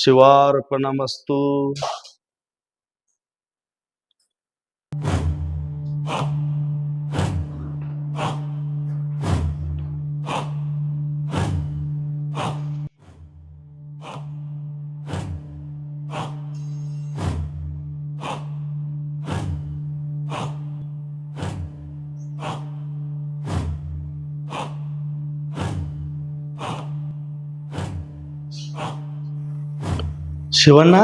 ಶಿವಾರ್ಪಣಮಸ್ತು. ಶಿವಣ್ಣ,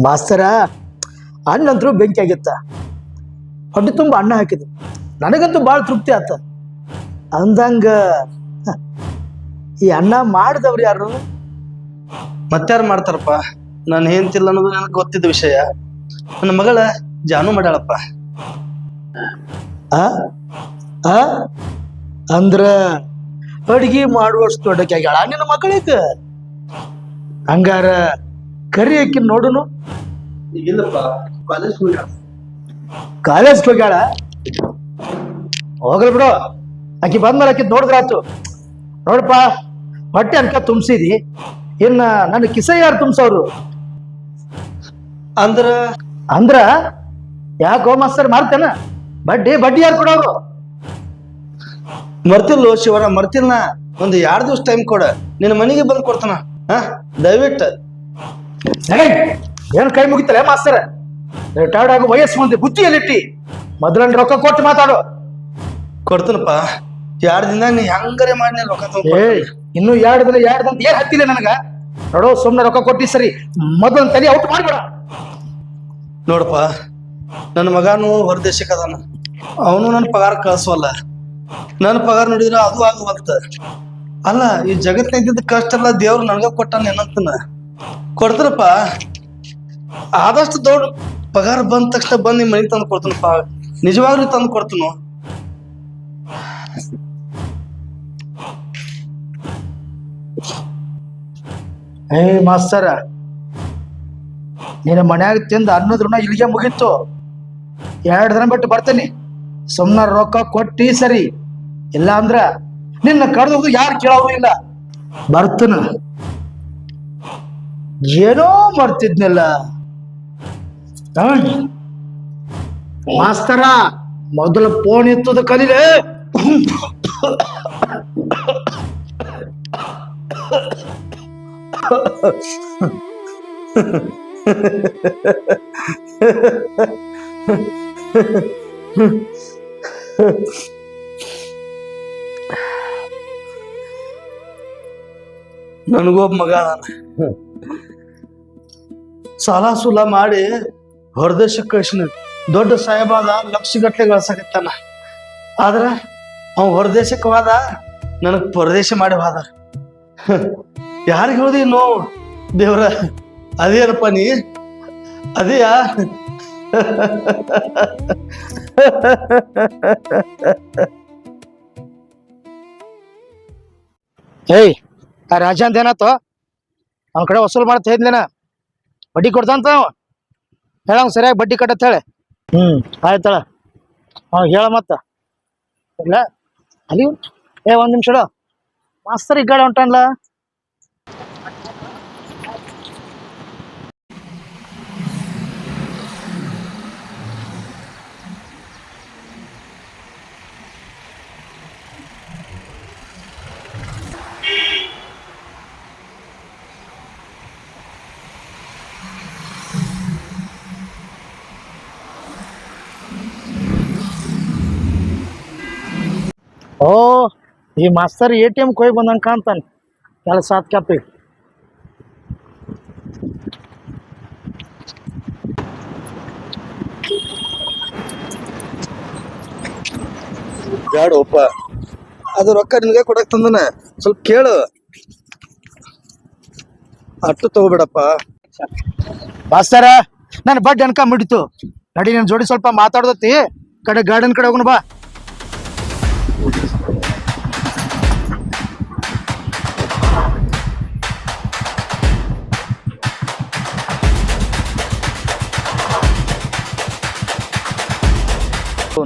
ಮಾಸ್ತರ ಅಣ್ಣಂತರೂ ಬೆಂಕಿ ಆಗಿತ್ತ. ಹೊಟ್ಟೆ ತುಂಬ ಅನ್ನ ಹಾಕಿದ್ರು. ನನಗಂತೂ ಭಾಳ ತೃಪ್ತಿ ಆತ. ಅಂದಂಗ ಈ ಅನ್ನ ಮಾಡಿದವ್ರು ಯಾರು? ಮತ್ತಾರು ಮಾಡ್ತಾರಪ್ಪ? ನಾನು ಹೆಂತಿಲ್ಲ ಅನ್ನೋದು ನನಗೆ ಗೊತ್ತಿದ್ದ ವಿಷಯ. ನನ್ನ ಮಗಳ ಜಾನು ಮಾಡ್ಯಾಳಪ್ಪ. ಅಂದ್ರ ಅಡಿಗೆ ಮಾಡುವಷ್ಟು ದೊಡ್ಡಕ್ಕೆ ಆಗ್ಯಾಳ ನಿನ್ನ ಮಗಳಿಗೆ? ಹಂಗಾರ ಕರಿ ಆಕಿ ನೋಡುನು. ಇಲ್ಲಪ್ಪ, ಕಾಲೇಜ್ ಹೋಗ್ಯಾಳ? ಹೋಗಲ್ ಬಿಡು. ಆಕಿ ಬಂದ್ಮೇಲೆ ಆಕಿ ನೋಡಿದ್ರಾತು. ನೋಡಪ್ಪ, ಹೊಟ್ಟೆ ಅನ್ಕ ತುಂಬಿಸಿದಿ, ಇನ್ನ ನನ್ನ ಕಿಸ ಯಾರು ತುಂಬಿಸೋರು? ಅಂದ್ರ ಯಾಕೋ ಮಾಸ್ತರ್ ಮಾರ್ತೇನ? ಬಡ್ಡಿ ಯಾರು ಕೊಡೋರು? ಮರ್ತಿಲ್ಲೋ ಶಿವರ, ಮರ್ತಿಲ್ಲ. ಒಂದು 2 ದಿವಸ ಟೈಮ್ ಕೊಡ, ನಿನ್ನ ಮನೆಗೆ ಬಂದು ಕೊಡ್ತಾನ. ದಯವಿಟ್ಟು. ಏನ್ ಕೈ ಮುಗಿತಲ್ಲ ಮಾಸ್ತರ? ರಿಟೈರ್ಡ್ ಆಗೋ ವಯಸ್ಸು ಮಂದಿ ಬುದ್ಧಿಯಲ್ಲಿಟ್ಟಿ ಮೊದಲನ್ನ ರೊಕ್ಕ ಕೊಟ್ಟು ಮಾತಾಡು. ಕೊಡ್ತನಪ್ಪ. 2 ದಿನ ನೀ ಹೆಂಗಾರೆ ಮಾಡಿ ರೊಕ್ಕ ಇನ್ನು 2 ದಿನ ಏನ್ ಹತ್ತಿಲ್ಲ ನನಗ. ನೋಡೋ, ಸುಮ್ನೆ ರೊಕ್ಕ ಕೊಟ್ಟಿ ಸರಿ, ಮೊದಲನ್ನ ತಲೆ ಔಟ್ ಮಾಡ್ಬೇಡ. ನೋಡಪ್ಪ, ನನ್ನ ಮಗನು ಹೊರದೇಶಕ್ಕೆ ಅದಾನ. ಅವನು ನನ್ನ ಪಗಾರ ಕಳ್ಸವಲ್ಲ. ನನ್ನ ಪಗಾರ ನೋಡಿದ್ರ ಅದು ಆಗುವಂತ ಅಲ್ಲ. ಈ ಜಗತ್ತಿನ ಇದ್ದಿದ್ದ ಕಷ್ಟ ಎಲ್ಲ ದೇವ್ರು ನನಗ ಕೊಟ್ಟಾನ ಏನಂತನ. ಕೊಡ್ತಾರಪ್ಪ. ಆದಷ್ಟು ದೊಡ್ಡ ಪಗಾರ ಬಂದ ತಕ್ಷಣ ಬಂದು ನಿಮ್ಮ ಮನೆಗೆ ತಂದು ಕೊಡ್ತಾನಪ್ಪ. ನಿಜವಾಗ್ಲೂ ತಂದು ಕೊಡ್ತಾನು. ಮಾಸ್ತರ, ನಿನ್ನ ಮನ್ಯಾಗ ತಿಂದ ಅನ್ನೋದ್ ಋಣ ಇಲ್ಲಿಗೆ ಮುಗೀತು. 2 ದಿನ ಬಿಟ್ಟು ಬರ್ತೇನೆ. ಸುಮ್ನ ರೊಕ್ಕ ಕೊಟ್ಟಿ ಸರಿ, ಇಲ್ಲ ಅಂದ್ರ ನಿನ್ನ ಕಡ್ದು ಯಾರು ಕೇಳೋರು ಇಲ್ಲ. ಬರ್ತನ. ಏನೋ ಮಾಡ್ತಿದ್ನಲ್ಲ ಮಾಸ್ತರ, ಮೊದಲು ಫೋನ್ ಎತ್ತದ ಕಲಿಲೆ. ನನಗೊಬ್ಬ ಮಗ ಅದಾನ. ಸಾಲ ಸೂಲ ಮಾಡಿ ಹೊರದೇಶಕ್ಕೆ ಕಳಿಸಿನ. ದೊಡ್ಡ ಸಾಹೇಬಾದ, ಲಕ್ಷಗಟ್ಲೆ ಗಳಿಸಕತ್ತಾನ. ಆದ್ರ ಅವ ಹೊರದೇಶಕ್ಕೆ ಹೋದ, ನನಗ್ ಪರದೇಶ ಮಾಡಿ ಹೋದ. ಯಾರಿಗೆ ಹೇಳ್ದಿ ನೋವು ದೇವ್ರ? ಅದೇನಪ್ಪ ನೀ? ಅದೇಯಾ? ಏಯ್, ಆ ರಾಜ ಅಂತ ಏನಾತು? ಅವನ ಕಡೆ ವಸೂಲ್ ಮಾಡ್ತಾ ಇದ್ಲೇನ? ಬಡ್ಡಿ ಕೊಡ್ತಾನಂತ ಅವ? ಹೇಳಂಗ ಸರಿಯಾಗಿ ಬಡ್ಡಿ ಕಟ್ಟತ್ ಹೇಳಿ. ಆಯ್ತಳ, ಹೇಳ ಮತ್ತ. ಇಲ್ಲ ಅಲ್ಲಿ 1 ನಿಮಿಷ ಇಡು. ಮಾಸ್ತರ್ ಈ ಗಾಡಿ ಹೊಂಟನ್ಲ. ಓ, ಈ ಮಾಸ್ತರ್ ATM ಹೋಗಿ ಬಂದಂಗೆ ಕಾಣ್ತಾನೆ. ಕೆಲಸ ಆತ್ ಕ್ಯಾಪಿ. ಬ್ಯಾಡಪ್ಪ, ಅದು ರೊಕ್ಕ ನಿನಗೆ ಕೊಡಕ್ ತಂದನ. ಸ್ವಲ್ಪ ಕೇಳು. ಅಟ್ಟು ತಗೋಬೇಡಪ್ಪ. ಮಾಸ್ತರ ನಾನು ಬಡ್ ಅನ್ಕ ಮುಡಿತು. ನಡಿ ನನ್ನ ಜೋಡಿ ಸ್ವಲ್ಪ ಮಾತಾಡ್ದತಿ, ಕಡೆ ಗಾರ್ಡನ್ ಕಡೆ ಹೋಗೋಣ ಬಾ.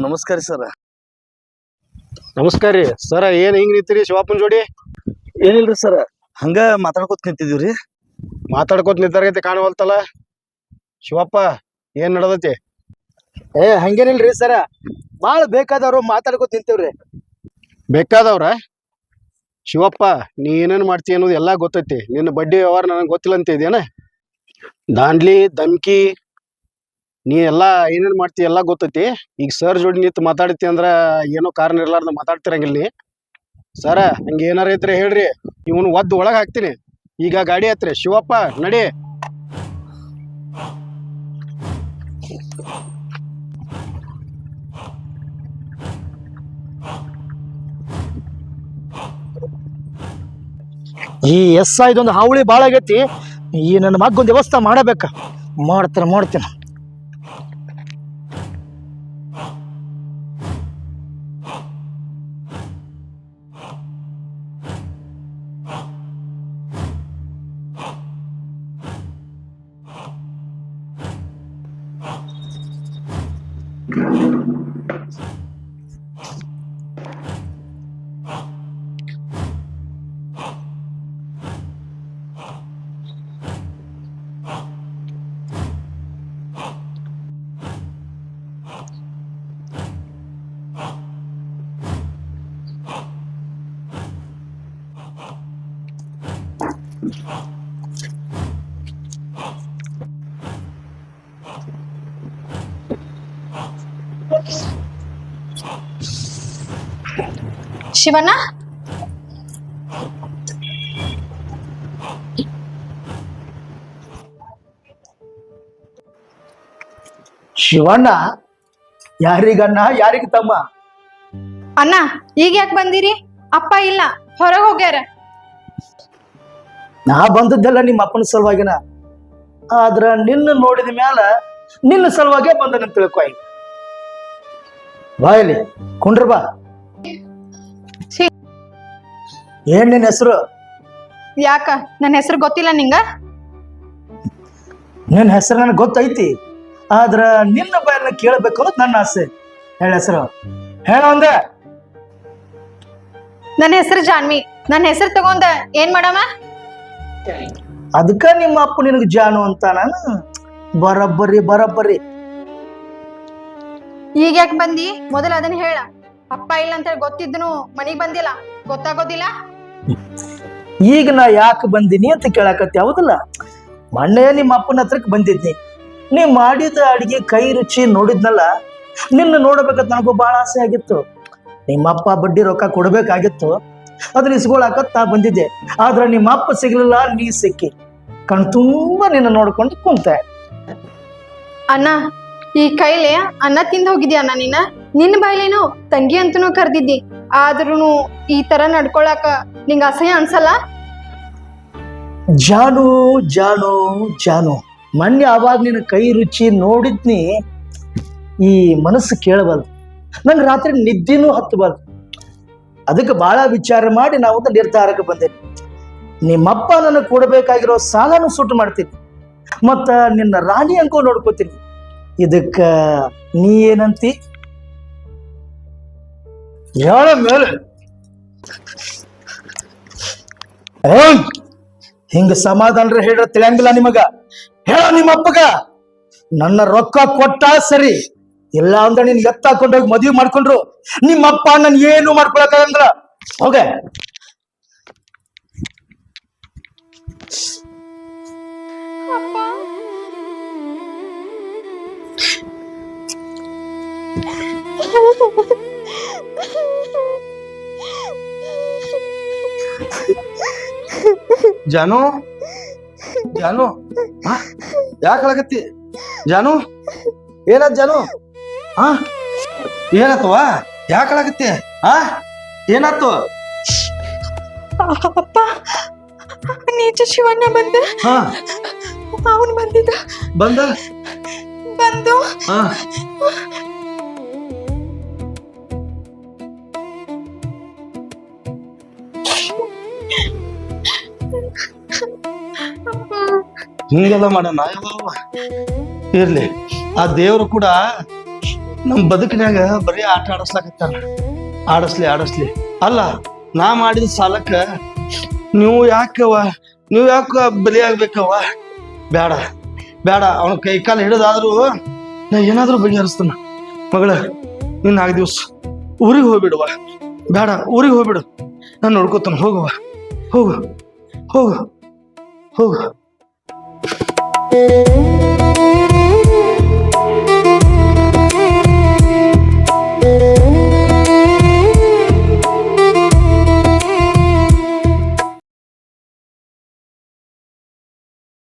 ನಮಸ್ಕಾರ ಸರ್. ನಮಸ್ಕಾರ ರೀ ಸರ. ಏನ್ ಹಿಂಗ್ ನಿಂತೀರಿ ಶಿವಪ್ಪನ ಜೋಡಿ? ಏನಿಲ್ರಿ ಸರ್, ಹಂಗ ಮಾತಾಡ್ಕೊತ ನಿಂತಿದೀವ್ರಿ. ಮಾತಾಡ್ಕೋತ ನಿಂತಾರೈತಿ ಕಾಣವಲ್ತಲ್ಲ. ಶಿವಪ್ಪ ಏನ್ ನಡದೈತಿ? ಹಂಗೇನಿಲ್ರಿ ಸರ, ಬಾಳ ಬೇಕಾದವ್ರು ಮಾತಾಡ್ಕೊತ ನಿಂತೇವ್ರಿ. ಬೇಕಾದವ್ರ? ಶಿವಪ್ಪ ನೀ ಏನೇನ್ ಮಾಡ್ತಿ ಅನ್ನೋದು ಎಲ್ಲಾ ಗೊತ್ತೈತಿ. ನಿನ್ನ ಬಡ್ಡಿ ವ್ಯವಹಾರ ನನಗೆ ಗೊತ್ತಿಲ್ಲ ಅಂತ ಇದೇನ? ದಾಂಡ್ಲಿ ಧಮ್ಕಿ ನೀ ಎಲ್ಲಾ ಏನೇನ್ ಮಾಡ್ತಿ ಎಲ್ಲಾ ಗೊತ್ತೈತಿ. ಈಗ ಸರ್ ಜೋಡಿ ನಿಂತು ಮಾತಾಡ್ತಿ ಅಂದ್ರ ಏನೋ ಕಾರಣ ಇರ್ಲಾರ್ದ ಮಾತಾಡ್ತಿರಂಗಿಲ್ಲ ನೀ. ಸರ ಹಂಗ ಏನಾರ ಇದ್ರೆ ಹೇಳ್ರಿ, ಇವನು ಒದ್ದು ಒಳಗ್ ಹಾಕ್ತೀನಿ. ಈಗ ಗಾಡಿ ಹತ್ರಿ. ಶಿವಪ್ಪ ನಡಿ. ಈ ಇದೊಂದು ಹಾವಳಿ ಬಾಳ ಆಗೈತಿ. ಈ ನನ್ನ ಮಗೊಂದು ವ್ಯವಸ್ಥೆ ಮಾಡಬೇಕ. ಮಾಡ್ತೀನಿ. ಶಿವಣ್ಣ, ಶಿವಣ್ಣ ಯಾರಿಗಣ್ಣ ಯಾರಿಗ ತಮ್ಮ? ಅಣ್ಣ ಈಗ ಯಾಕೆ ಬಂದಿರಿ? ಅಪ್ಪ ಇಲ್ಲ, ಹೊರಗೆ ಹೋಗ್ಯಾರ. ನಾ ಬಂದದ್ದೆಲ್ಲ ನಿಮ್ಮ ಅಪ್ಪನ ಸಲುವಾಗಿನ, ಆದ್ರ ನಿನ್ನ ನೋಡಿದ ಮ್ಯಾಲ ನಿನ್ನ ಸಲುವಾಗೇ ಬಂದನ ತಿಳ್ಕೊ. ಬಾ ಇಲ್ಲಿ ಕುಂಡ್ರ ಬಾ. ಏನ್ ನಿನ್ನ ಹೆಸರು? ಯಾಕ ನನ್ನ ಹೆಸರು ಗೊತ್ತಿಲ್ಲ ನಿಂಗ? ನಿನ್ನ ಹೆಸರು ನನಗೆ ಗೊತ್ತೈತಿ, ಆದ್ರ ನಿನ್ನ ಬಾಯನ್ನ ಕೇಳಬೇಕು ಅನ್ನೋದು ನನ್ನ ಆಸೆ. ಹೇಳ ಹೆಸರು ಹೇಳ ಒಂದ. ನನ್ನ ಹೆಸರು ಜಾನ್ವಿ. ನನ್ನ ಹೆಸರು ತಗೊಂಡ ಏನ್ ಮಾಡಮ್ಮ? ಅದಕ್ಕ ನಿಮ್ಮ ಅಪ್ಪ ನಿನಗೆ ಜಾನು ಅಂತ. ನಾನು ಬರಬ್ಬರಿ. ಈಗ ಯಾಕೆ ಬಂದಿ? ಮೊದಲ ಅದನ್ನ ಹೇಳ. ಅಪ್ಪ ಇಲ್ಲ ಅಂತ ಗೊತ್ತಿದ್ನು ಮನಿಗ್ ಬಂದಿಲ್ಲ, ಗೊತ್ತಾಗೋದಿಲ್ಲ? ಈಗ ನಾ ಯಾಕೆ ಬಂದಿನಿ ಅಂತ ಕೇಳಾಕತ್ತಿ ಹೌದಲ್ಲ? ಮೊನ್ನೆ ನಿಮ್ಮ ಅಪ್ಪನ ಹತ್ರಕ್ಕೆ ಬಂದಿದ್ನಿ. ನೀ ಮಾಡಿದ ಅಡಿಗೆ ಕೈ ರುಚಿ ನೋಡಿದ್ನಲ್ಲ, ನಿನ್ನ ನೋಡ್ಬೇಕಂತ ನನಗೂ ಬಹಳ ಆಸೆ ಆಗಿತ್ತು. ನಿಮ್ಮಪ್ಪ ಬಡ್ಡಿ ರೊಕ್ಕ ಕೊಡ್ಬೇಕಾಗಿತ್ತು, ಅದನ್ನ ಇಸ್ಕೊಳಕತ್ ನಾ ಬಂದಿದ್ದೆ. ಆದ್ರೆ ನಿಮ್ಮ ಅಪ್ಪ ಸಿಗ್ಲಿಲ್ಲ, ನೀ ಸಿಕ್ಕಿ. ಕಣ್ ತುಂಬಾ ನಿನ್ನ ನೋಡ್ಕೊಂಡು ಕುಂತೆ. ಅಣ್ಣ ಈ ಕೈಲೆ ಅನ್ನ ತಿಂದು ಹೋಗಿದ್ಯಾ ಅಣ್ಣ? ನಿನ್ನ ಬಾಯ್ಲೇನು ತಂಗಿ ಅಂತನೂ ಕರ್ದಿದ್ದಿ, ಆದ್ರೂ ಈ ತರ ನಡ್ಕೊಳಕ ನಿಂಗ ಅಸಹ್ಯ ಅನ್ಸಲ್ಲ? ಜಾನು ಜಾನು ಜಾನು, ಮೊನ್ನೆ ಅವಾಗ ನಿನ್ನ ಕೈ ರುಚಿ ನೋಡಿದ್ನಿ, ಈ ಮನಸ್ಸು ಕೇಳಬಲ್ದು. ನಂಗೆ ರಾತ್ರಿ ನಿದ್ದೆನೂ ಹತ್ತಬಾರ್ದು. ಅದಕ್ಕೆ ಬಹಳ ವಿಚಾರ ಮಾಡಿ ನಾವೊಂದು ನಿರ್ಧಾರಕ್ಕೆ ಬಂದೇನೆ. ನಿಮ್ಮಪ್ಪ ನನಗೆ ಕೊಡಬೇಕಾಗಿರೋ ಸಾಲನು ಸುಟ್ಟು ಮಾಡ್ತೀನಿ, ಮತ್ತ ನಿನ್ನ ರಾಣಿ ಅಂಕೋ ನೋಡ್ಕೋತೀನಿ. ಇದಕ್ಕ ನೀ ಏನಂತಿ? ಹೇಳ ಮೇಲೆ. ಹಿಂಗ ಸಮಾಧಾನ ಹೇಳ್ರ ತಿಳಿಯಂಗಿಲ್ಲ ನಿಮಗ. ಹೇಳ ನಿಮ್ಮಪ್ಪಗ, ನನ್ನ ರೊಕ್ಕ ಕೊಟ್ಟ ಸರಿ, ಇಲ್ಲ ಅಂದ್ರೆ ನೀನ್ ಎತ್ತಾಕೊಂಡೋಗಿ ಮದುವೆ ಮಾಡ್ಕೊಂಡ್ರು ನಿಮ್ಮಪ್ಪ ನನ್ ಏನು ಮಾಡ್ಕೊಳಕಾಗಂಗಿಲ್ಲ. ಹೋಗ. ಜಾನು ಜಾನು, ಯಾಕೆ ಅಳಕತ್ತಿ? ಜಾನು ಏನಾತ್? ಜಾನು ಏನಾತವ? ಯಾಕೆ ಅಳಕತ್ತಿ? ಏನಾತು? ಅಪ್ಪ ನೀಚ ಶಿವಣ್ಣ ಬಂದ ಹಾ ಅವನು ಬಂದಿದ್ದ ಬಂದ ಬಂದು ಹಾ ಹಿಂಗೆಲ್ಲ ಮಾಡೋಣ ಯಾವಾಗ ಇರ್ಲಿ ಆ ದೇವ್ರು ಕೂಡ ನಮ್ ಬದುಕಿನಾಗ ಬರೀ ಆಟ ಆಡಸ್ಲಾಕತ್ತಾನ. ಆಡಸ್ಲಿ ಅಲ್ಲ, ನಾ ಮಾಡಿದ ಸಾಲಕ್ಕ ನೀವು ಯಾಕ ಬಲಿ ಆಗ್ಬೇಕವ್ವ? ಬೇಡ ಅವನ ಕೈ ಕಾಲು ಹಿಡಿದಾದ್ರು ನಾ ಏನಾದ್ರೂ ಬಗೆಹರಿಸ್ತಾನ. ಮಗಳ ನೀನ್ 4 ದಿವ್ಸ ಊರಿಗೆ ಹೋಗ್ಬಿಡುವ. ಬೇಡ, ಊರಿಗೆ ಹೋಗ್ಬಿಡು, ನಾನು ನೋಡ್ಕೋತಾನ. ಹೋಗುವ, ಹೋಗು.